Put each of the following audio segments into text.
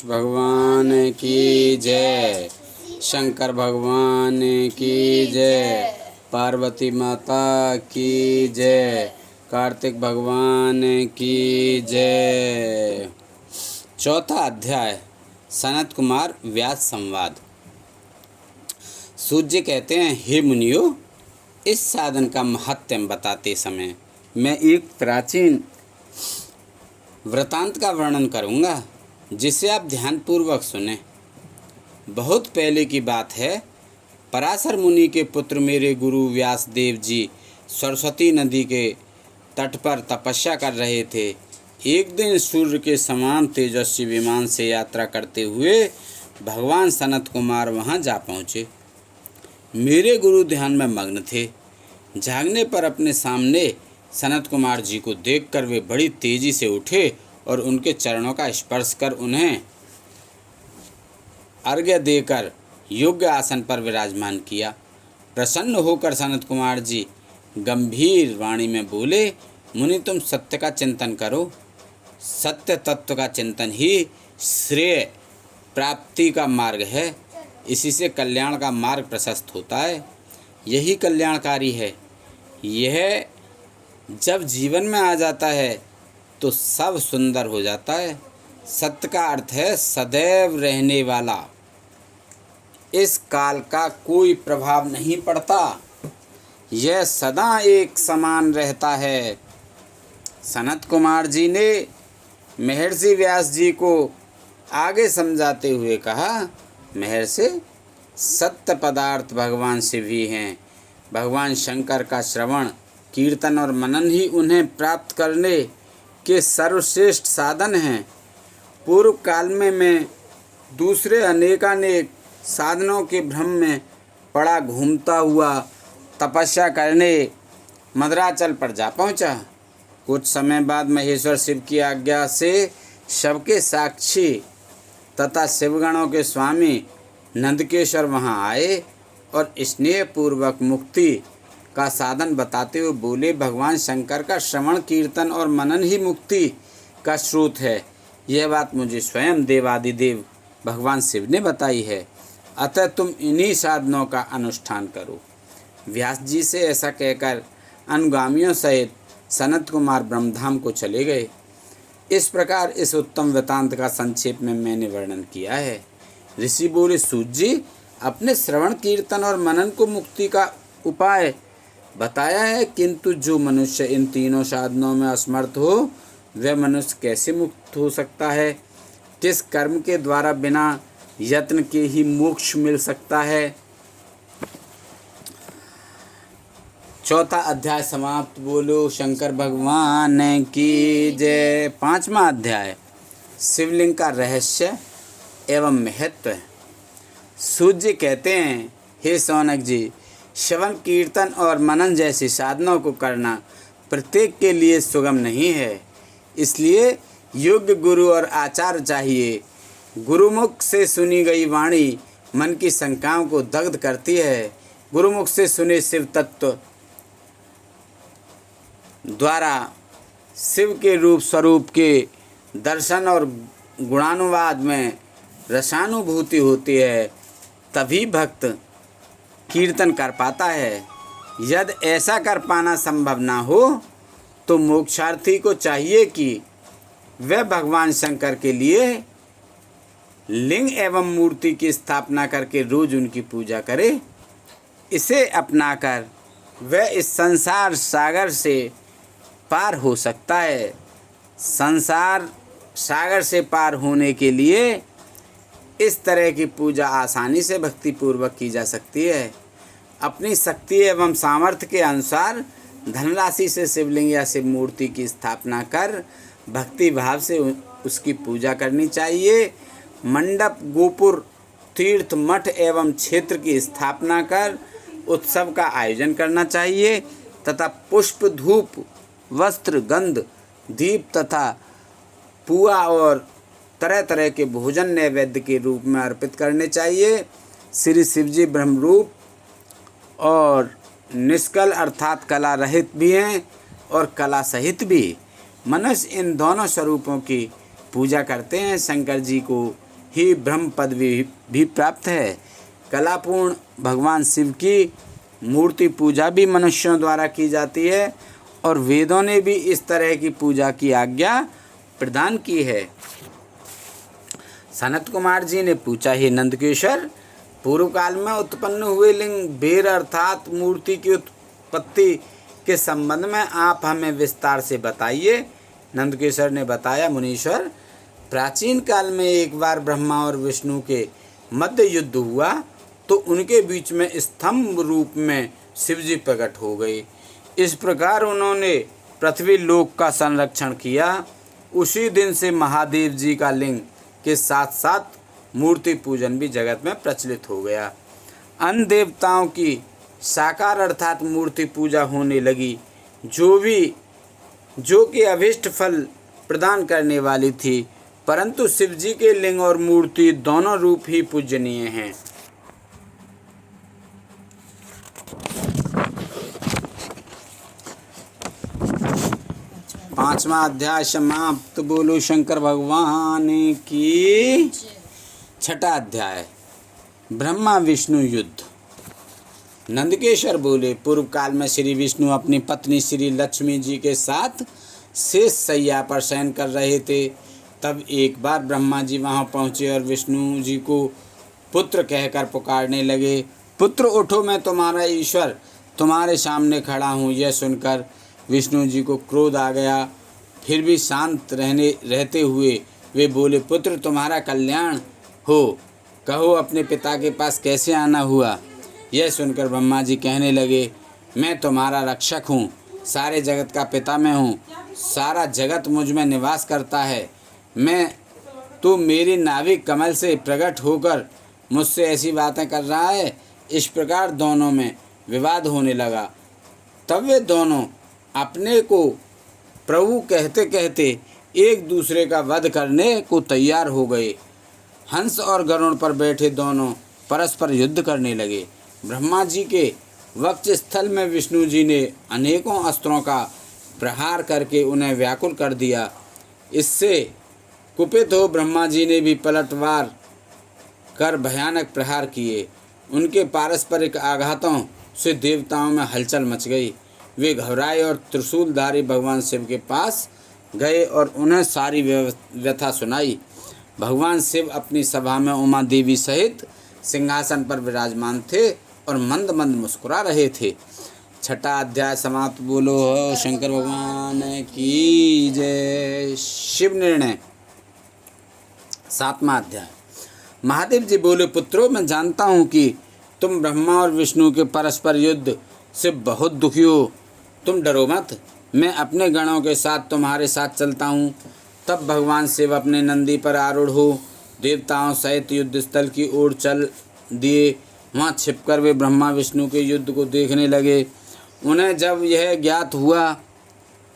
भगवान की जय, शंकर भगवान की जय, पार्वती माता की जय, कार्तिक भगवान की जय। चौथा अध्याय सनत कुमार व्यास संवाद। सूत जी कहते हैं, हे मुनियो, इस साधन का महत्व बताते समय मैं एक प्राचीन वृतांत का वर्णन करूंगा, जिसे आप ध्यानपूर्वक सुने। बहुत पहले की बात है। पराशर मुनि के पुत्र मेरे गुरु व्यास देव जी सरस्वती नदी के तट पर तपस्या कर रहे थे। एक दिन सूर्य के समान तेजस्वी विमान से यात्रा करते हुए भगवान सनत कुमार वहां जा पहुँचे। मेरे गुरु ध्यान में मग्न थे। जागने पर अपने सामने सनत कुमार जी को देखकर वे बड़ी तेजी से उठे और उनके चरणों का स्पर्श कर उन्हें अर्घ्य देकर योग्य आसन पर विराजमान किया। प्रसन्न होकर सनत कुमार जी गंभीर वाणी में बोले, मुनि तुम सत्य का चिंतन करो। सत्य तत्व का चिंतन ही श्रेय प्राप्ति का मार्ग है। इसी से कल्याण का मार्ग प्रशस्त होता है। यही कल्याणकारी है। यह जब जीवन में आ जाता है तो सब सुंदर हो जाता है। सत्य का अर्थ है सदैव रहने वाला। इस काल का कोई प्रभाव नहीं पड़ता। यह सदा एक समान रहता है। सनत कुमार जी ने महर्षि व्यास जी को आगे समझाते हुए कहा, महर्षि, सत्य पदार्थ भगवान शिव ही हैं। भगवान शंकर का श्रवण, कीर्तन और मनन ही उन्हें प्राप्त करने के सर्वश्रेष्ठ साधन हैं। पूर्व काल में मैं दूसरे अनेकानेक साधनों के भ्रम में पड़ा घूमता हुआ तपस्या करने मद्राचल पर जा पहुंचा। कुछ समय बाद महेश्वर शिव की आज्ञा से सबके साक्षी तथा शिवगणों के स्वामी नंदकेश्वर वहां आए और स्नेहपूर्वक मुक्ति का साधन बताते हुए बोले, भगवान शंकर का श्रवण, कीर्तन और मनन ही मुक्ति का स्रोत है। यह बात मुझे स्वयं देवादिदेव भगवान शिव ने बताई है। अतः तुम इन्हीं साधनों का अनुष्ठान करो। व्यास जी से ऐसा कहकर अनुगामियों सहित सनत कुमार ब्रह्मधाम को चले गए। इस प्रकार इस उत्तम वृतांत का संक्षेप में मैंने वर्णन किया है। ऋषि बोले, सूत जी, अपने श्रवण, कीर्तन और मनन को मुक्ति का उपाय बताया है, किंतु जो मनुष्य इन तीनों साधनों में असमर्थ हो, वह मनुष्य कैसे मुक्त हो सकता है? किस कर्म के द्वारा बिना यत्न के ही मोक्ष मिल सकता है? चौथा अध्याय समाप्त। बोलो शंकर भगवान की जय। पांचवा अध्याय शिवलिंग का रहस्य एवं महत्व। सूत जी कहते हैं, हे सौनक जी, श्रवण, कीर्तन और मनन जैसे साधनों को करना प्रत्येक के लिए सुगम नहीं है। इसलिए योग्य गुरु और आचार्य चाहिए। गुरुमुख से सुनी गई वाणी मन की शंकाओं को दग्ध करती है। गुरुमुख से सुने शिव तत्व द्वारा शिव के रूप स्वरूप के दर्शन और गुणानुवाद में रसानुभूति होती है। तभी भक्त कीर्तन कर पाता है। यदि ऐसा कर पाना संभव ना हो तो मोक्षार्थी को चाहिए कि वह भगवान शंकर के लिए लिंग एवं मूर्ति की स्थापना करके रोज उनकी पूजा करे। इसे अपनाकर वह इस संसार सागर से पार हो सकता है। संसार सागर से पार होने के लिए इस तरह की पूजा आसानी से भक्तिपूर्वक की जा सकती है। अपनी शक्ति एवं सामर्थ्य के अनुसार धनराशि से शिवलिंग या शिव मूर्ति की स्थापना कर भक्ति भाव से उसकी पूजा करनी चाहिए। मंडप, गोपुर, तीर्थ, मठ एवं क्षेत्र की स्थापना कर उत्सव का आयोजन करना चाहिए तथा पुष्प, धूप, वस्त्र, गंध, दीप तथा पुआ और तरह तरह के भोजन नैवेद्य के रूप में अर्पित करने चाहिए। श्री शिवजी ब्रह्मरूप और निष्कल अर्थात कला रहित भी हैं और कला सहित भी। मनुष्य इन दोनों स्वरूपों की पूजा करते हैं। शंकर जी को ही ब्रह्म पदवी भी प्राप्त है। कलापूर्ण भगवान शिव की मूर्ति पूजा भी मनुष्यों द्वारा की जाती है और वेदों ने भी इस तरह की पूजा की आज्ञा प्रदान की है। सनत कुमार जी ने पूछा, हे नंदकेश्वर, पूर्व काल में उत्पन्न हुए लिंग बेर अर्थात मूर्ति की उत्पत्ति के संबंध में आप हमें विस्तार से बताइए। नंदकेश्वर ने बताया, मुनीश्वर, प्राचीन काल में एक बार ब्रह्मा और विष्णु के मध्य युद्ध हुआ तो उनके बीच में स्तंभ रूप में शिवजी प्रकट हो गए। इस प्रकार उन्होंने पृथ्वी लोक का संरक्षण किया। उसी दिन से महादेव जी का लिंग के साथ साथ मूर्ति पूजन भी जगत में प्रचलित हो गया। अन्य देवताओं की साकार अर्थात मूर्ति पूजा होने लगी, जो कि अभीष्ट फल प्रदान करने वाली थी, परंतु शिवजी के लिंग और मूर्ति दोनों रूप ही पूजनीय हैं। 5वां अध्याय समाप्त। बोलो शंकर भगवान की। 6ठा अध्याय ब्रह्मा विष्णु युद्ध। नंदकेश्वर बोले, पूर्व काल में श्री विष्णु अपनी पत्नी श्री लक्ष्मी जी के साथ शेष शैया पर शयन कर रहे थे। तब एक बार ब्रह्मा जी वहां पहुंचे और विष्णु जी को पुत्र कहकर पुकारने लगे। पुत्र उठो, मैं तुम्हारा ईश्वर तुम्हारे सामने खड़ा हूँ। यह सुनकर विष्णु जी को क्रोध आ गया। फिर भी शांत रहते हुए वे बोले, पुत्र तुम्हारा कल्याण हो, कहो अपने पिता के पास कैसे आना हुआ। यह सुनकर ब्रह्मा जी कहने लगे, मैं तुम्हारा रक्षक हूँ, सारे जगत का पिता मैं हूँ, सारा जगत मुझ में निवास करता है। तू मेरी नाभिक कमल से प्रकट होकर मुझसे ऐसी बातें कर रहा है। इस प्रकार दोनों में विवाद होने लगा। तब वे दोनों अपने को प्रभु कहते कहते एक दूसरे का वध करने को तैयार हो गए। हंस और गरुड़ पर बैठे दोनों परस्पर युद्ध करने लगे। ब्रह्मा जी के वक्ष स्थल में विष्णु जी ने अनेकों अस्त्रों का प्रहार करके उन्हें व्याकुल कर दिया। इससे कुपित हो ब्रह्मा जी ने भी पलटवार कर भयानक प्रहार किए। उनके पारस्परिक आघातों से देवताओं में हलचल मच गई। वे घबराए और त्रिशूलधारी भगवान शिव के पास गए और उन्हें सारी व्यथा सुनाई। भगवान शिव अपनी सभा में उमा देवी सहित सिंहासन पर विराजमान थे और मंद मंद मुस्कुरा रहे थे। 6ठा अध्याय समाप्त। बोलो शंकर भगवान की जय। शिव निर्णय। 7वां अध्याय। महादेव जी बोले, पुत्रों, मैं जानता हूँ कि तुम ब्रह्मा और विष्णु के परस्पर युद्ध से बहुत दुखी हो। तुम डरो मत, मैं अपने गणों के साथ तुम्हारे साथ चलता हूँ। तब भगवान शिव अपने नंदी पर आरूढ़ हो देवताओं सहित युद्ध स्थल की ओर चल दिए। वहाँ छिपकर वे ब्रह्मा विष्णु के युद्ध को देखने लगे। उन्हें जब यह ज्ञात हुआ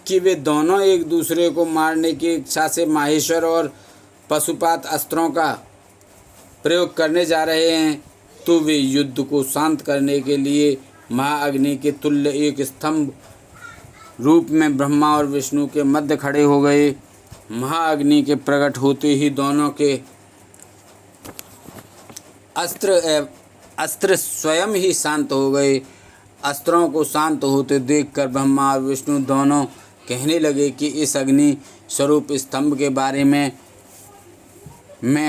कि वे दोनों एक दूसरे को मारने की इच्छा से माहेश्वर और पशुपात अस्त्रों का प्रयोग करने जा रहे हैं, तो वे युद्ध को शांत करने के लिए महाअग्नि के तुल्य एक स्तंभ रूप में ब्रह्मा और विष्णु के मध्य खड़े हो गए। महाअग्नि के प्रकट होते ही दोनों के अस्त्र स्वयं ही शांत हो गए। अस्त्रों को शांत होते देखकर ब्रह्मा और विष्णु दोनों कहने लगे कि इस अग्नि स्वरूप स्तंभ के बारे में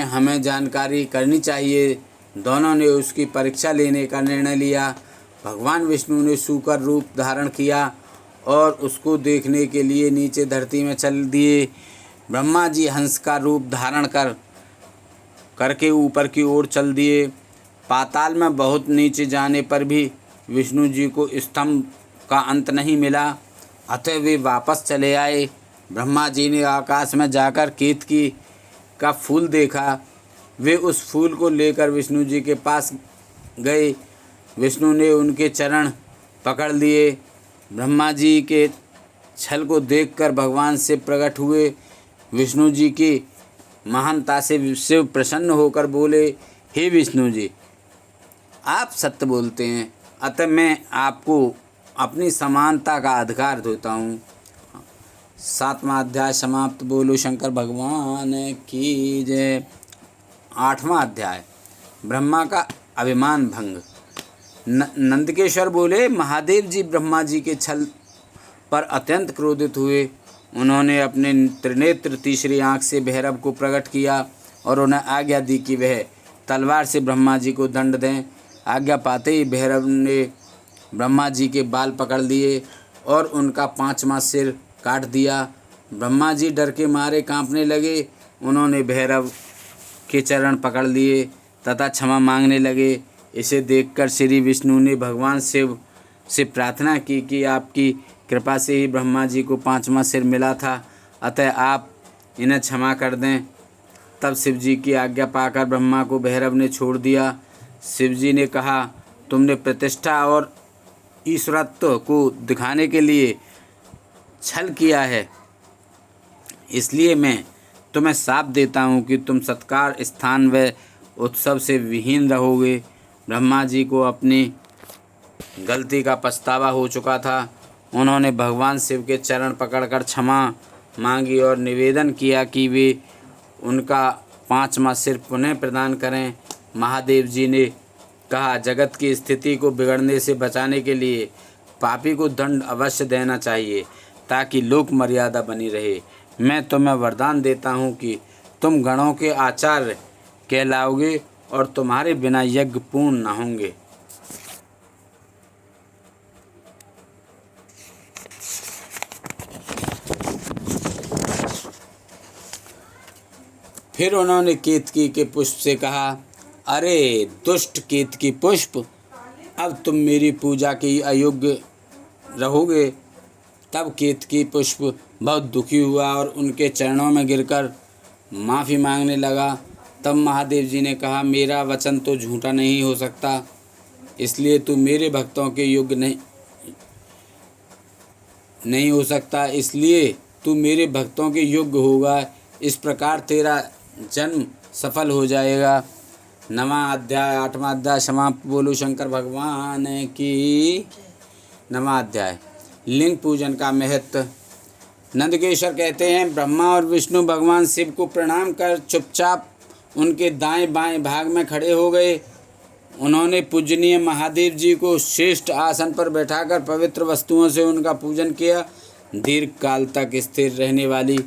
हमें जानकारी करनी चाहिए। दोनों ने उसकी परीक्षा लेने का निर्णय लिया। भगवान विष्णु ने सूकर रूप धारण किया और उसको देखने के लिए नीचे धरती में चल दिए। ब्रह्मा जी हंस का रूप धारण करके ऊपर की ओर चल दिए। पाताल में बहुत नीचे जाने पर भी विष्णु जी को स्तंभ का अंत नहीं मिला, अतः वे वापस चले आए। ब्रह्मा जी ने आकाश में जाकर केतकी का फूल देखा। वे उस फूल को लेकर विष्णु जी के पास गए। विष्णु ने उनके चरण पकड़ लिए। ब्रह्मा जी के छल को देखकर भगवान शिव प्रकट हुए। विष्णु जी की महानता से शिव प्रसन्न होकर बोले, हे विष्णु जी, आप सत्य बोलते हैं, अतः मैं आपको अपनी समानता का अधिकार देता हूँ। 7वां अध्याय समाप्त। बोलो शंकर भगवान की जय। 8वां अध्याय। ब्रह्मा का अभिमान भंग। नंदकेश्वर बोले, महादेव जी ब्रह्मा जी के छल पर अत्यंत क्रोधित हुए। उन्होंने अपने त्रिनेत्र तीसरी आंख से भैरव को प्रकट किया और उन्हें आज्ञा दी कि वह तलवार से ब्रह्मा जी को दंड दें। आज्ञा पाते ही भैरव ने ब्रह्मा जी के बाल पकड़ लिए और उनका 5वां सिर काट दिया। ब्रह्मा जी डर के मारे कांपने लगे। उन्होंने भैरव के चरण पकड़ लिए तथा क्षमा मांगने लगे। इसे देखकर श्री विष्णु ने भगवान शिव से प्रार्थना की कि आपकी कृपा से ही ब्रह्मा जी को 5वां सिर मिला था, अतः आप इन्हें क्षमा कर दें। तब शिव जी की आज्ञा पाकर ब्रह्मा को भैरव ने छोड़ दिया। शिव जी ने कहा, तुमने प्रतिष्ठा और ईश्वरत्व को दिखाने के लिए छल किया है, इसलिए मैं तुम्हें शाप देता हूँ कि तुम सत्कार, स्थान व उत्सव से विहीन रहोगे। ब्रह्मा जी को अपनी गलती का पछतावा हो चुका था। उन्होंने भगवान शिव के चरण पकड़कर क्षमा मांगी और निवेदन किया कि वे उनका 5वां सिर पुनः प्रदान करें। महादेव जी ने कहा, जगत की स्थिति को बिगड़ने से बचाने के लिए पापी को दंड अवश्य देना चाहिए ताकि लोक मर्यादा बनी रहे। मैं तुम्हें वरदान देता हूँ कि तुम गणों के आचार्य कहलाओगे और तुम्हारे बिना यज्ञ पूर्ण न होंगे। फिर उन्होंने केतकी के पुष्प से कहा, अरे दुष्ट केतकी पुष्प, अब तुम मेरी पूजा के अयोग्य रहोगे। तब केतकी पुष्प बहुत दुखी हुआ और उनके चरणों में गिरकर माफ़ी मांगने लगा। तब महादेव जी ने कहा, मेरा वचन तो झूठा नहीं हो सकता, इसलिए तू मेरे भक्तों के योग्य नहीं हो सकता, इसलिए तू मेरे भक्तों के योग्य होगा। इस प्रकार तेरा जन्म सफल हो जाएगा। 9वां अध्याय 8वां अध्याय समाप्त। बोलो शंकर भगवान की। 9वां अध्याय लिंग पूजन का महत्व। नंदकेश्वर कहते हैं, ब्रह्मा और विष्णु भगवान शिव को प्रणाम कर चुपचाप उनके दाएं बाएं भाग में खड़े हो गए। उन्होंने पूजनीय महादेव जी को श्रेष्ठ आसन पर बैठाकर पवित्र वस्तुओं से उनका पूजन किया। दीर्घ काल तक स्थिर रहने वाली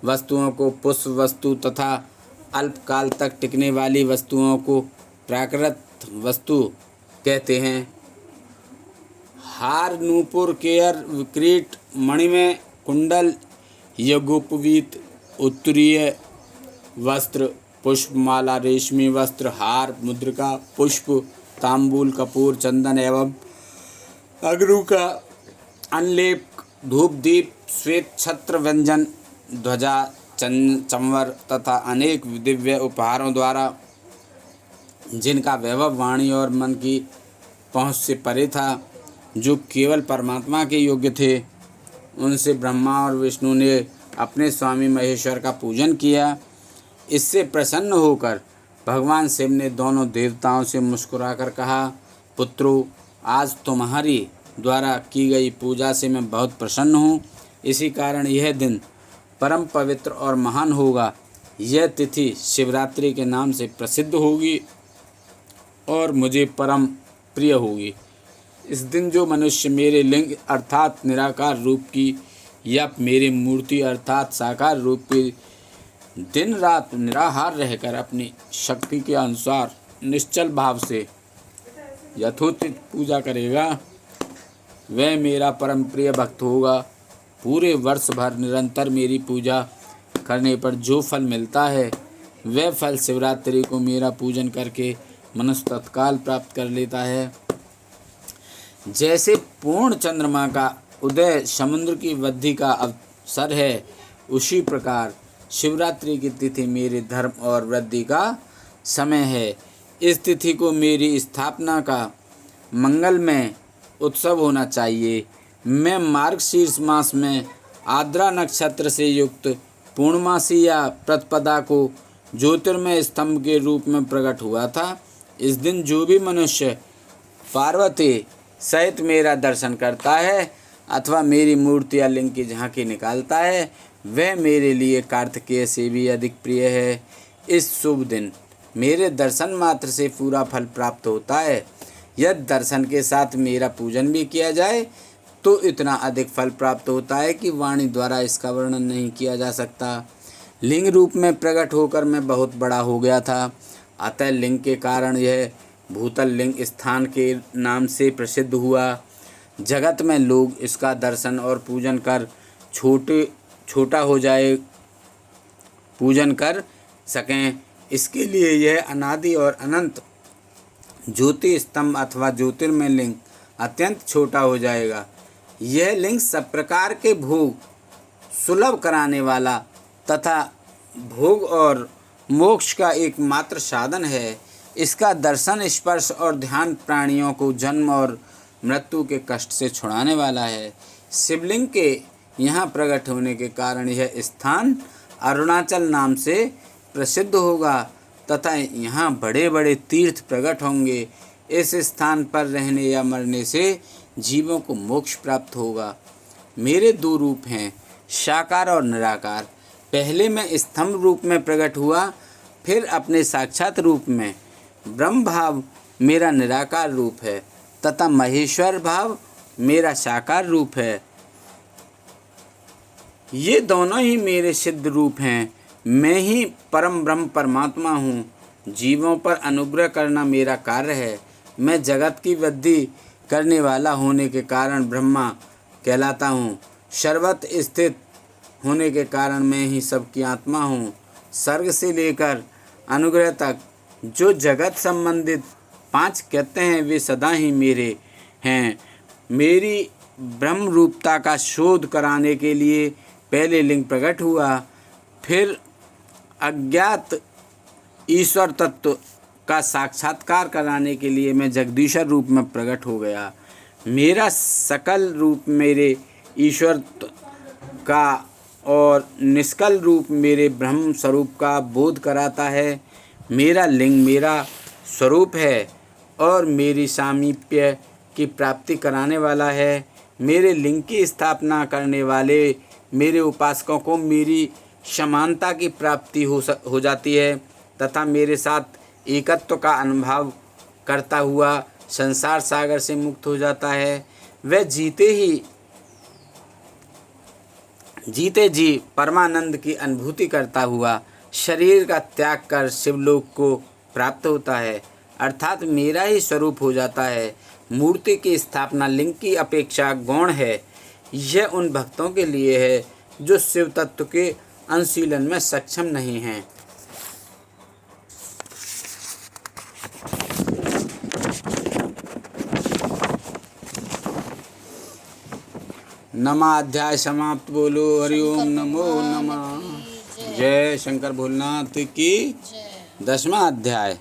वस्तुओं को पुष्प वस्तु तथा अल्प काल तक टिकने वाली वस्तुओं को प्राकृत वस्तु कहते हैं। हार, नूपुर, केयर, विक्रीट, मणिमय कुंडल, यज्ञोपवीत, उत्तरीय वस्त्र, पुष्पमाला, रेशमी वस्त्र, हार, मुद्रिका, पुष्प, तांबूल, कपूर, चंदन एवं अगरू का अनलेप, धूप, दीप, श्वेत छत्र, व्यंजन, ध्वजा, चंवर तथा अनेक दिव्य उपहारों द्वारा जिनका वैभव वाणी और मन की पहुँच से परे था, जो केवल परमात्मा के योग्य थे, उनसे ब्रह्मा और विष्णु ने अपने स्वामी महेश्वर का पूजन किया। इससे प्रसन्न होकर भगवान शिव ने दोनों देवताओं से मुस्कुराकर कहा, पुत्रों, आज तुम्हारी द्वारा की गई पूजा से मैं बहुत प्रसन्न हूँ। इसी कारण यह दिन परम पवित्र और महान होगा। यह तिथि शिवरात्रि के नाम से प्रसिद्ध होगी और मुझे परम प्रिय होगी। इस दिन जो मनुष्य मेरे लिंग अर्थात निराकार रूप की या मेरी मूर्ति अर्थात साकार रूप की दिन रात निराहार रहकर अपनी शक्ति के अनुसार निश्चल भाव से यथोचित पूजा करेगा, वह मेरा परम प्रिय भक्त होगा। पूरे वर्ष भर निरंतर मेरी पूजा करने पर जो फल मिलता है, वह फल शिवरात्रि को मेरा पूजन करके मनुष्य तत्काल प्राप्त कर लेता है। जैसे पूर्ण चंद्रमा का उदय समुद्र की वृद्धि का अवसर है, उसी प्रकार शिवरात्रि की तिथि मेरे धर्म और वृद्धि का समय है। इस तिथि को मेरी स्थापना का मंगलमय उत्सव होना चाहिए। मैं मार्गशीर्ष मास में आद्रा नक्षत्र से युक्त पूर्णमासी या प्रतिपदा को ज्योतिर्मय स्तंभ के रूप में प्रकट हुआ था। इस दिन जो भी मनुष्य पार्वती सहित मेरा दर्शन करता है अथवा मेरी मूर्ति या लिंग की झांकी निकालता है, वह मेरे लिए कार्तिकेय से भी अधिक प्रिय है। इस शुभ दिन मेरे दर्शन मात्र से पूरा फल प्राप्त होता है। यदि दर्शन के साथ मेरा पूजन भी किया जाए तो इतना अधिक फल प्राप्त होता है कि वाणी द्वारा इसका वर्णन नहीं किया जा सकता। लिंग रूप में प्रकट होकर मैं बहुत बड़ा हो गया था, अतः लिंग के कारण यह भूतल लिंग स्थान के नाम से प्रसिद्ध हुआ। जगत में लोग इसका दर्शन और पूजन कर छोटा हो जाए, पूजन कर सकें, इसके लिए यह अनादि और अनंत ज्योति स्तंभ अथवा ज्योतिर्मय लिंग अत्यंत छोटा हो जाएगा। यह लिंग सब प्रकार के भोग सुलभ कराने वाला तथा भोग और मोक्ष का एकमात्र साधन है। इसका दर्शन, स्पर्श और ध्यान प्राणियों को जन्म और मृत्यु के कष्ट से छुड़ाने वाला है। शिवलिंग के यहाँ प्रकट होने के कारण यह स्थान अरुणाचल नाम से प्रसिद्ध होगा तथा यहाँ बड़े बड़े तीर्थ प्रकट होंगे। इस स्थान पर रहने या मरने से जीवों को मोक्ष प्राप्त होगा। मेरे दो रूप हैं, साकार और निराकार। पहले मैं स्तंभ रूप में प्रकट हुआ, फिर अपने साक्षात रूप में। ब्रह्म भाव मेरा निराकार रूप है तथा महेश्वर भाव मेरा साकार रूप है। ये दोनों ही मेरे सिद्ध रूप हैं। मैं ही परम ब्रह्म परमात्मा हूँ। जीवों पर अनुग्रह करना मेरा कार्य है। मैं जगत की वृद्धि करने वाला होने के कारण ब्रह्मा कहलाता हूँ। सर्वत्र स्थित होने के कारण मैं ही सबकी आत्मा हूँ। सर्ग से लेकर अनुग्रह तक जो जगत संबंधित 5 कहते हैं वे सदा ही मेरे हैं। मेरी ब्रह्म रूपता का शोध कराने के लिए पहले लिंग प्रकट हुआ, फिर अज्ञात ईश्वर तत्व का साक्षात्कार कराने के लिए मैं जगदीश्वर रूप में प्रकट हो गया। मेरा सकल रूप मेरे ईश्वर का और निष्कल रूप मेरे ब्रह्म स्वरूप का बोध कराता है। मेरा लिंग मेरा स्वरूप है और मेरी सामीप्य की प्राप्ति कराने वाला है। मेरे लिंग की स्थापना करने वाले मेरे उपासकों को मेरी समानता की प्राप्ति हो जाती है तथा मेरे साथ एकत्व का अनुभव करता हुआ संसार सागर से मुक्त हो जाता है। वह जीते जी परमानंद की अनुभूति करता हुआ शरीर का त्याग कर शिवलोक को प्राप्त होता है, अर्थात मेरा ही स्वरूप हो जाता है। मूर्ति की स्थापना लिंग की अपेक्षा गौण है। यह उन भक्तों के लिए है जो शिव तत्व के अनुशीलन में सक्षम नहीं हैं। नमा अध्याय समाप्त। बोलो हरिओम नमो नमः। जय शंकर भोलेनाथ की। 10वां अध्याय।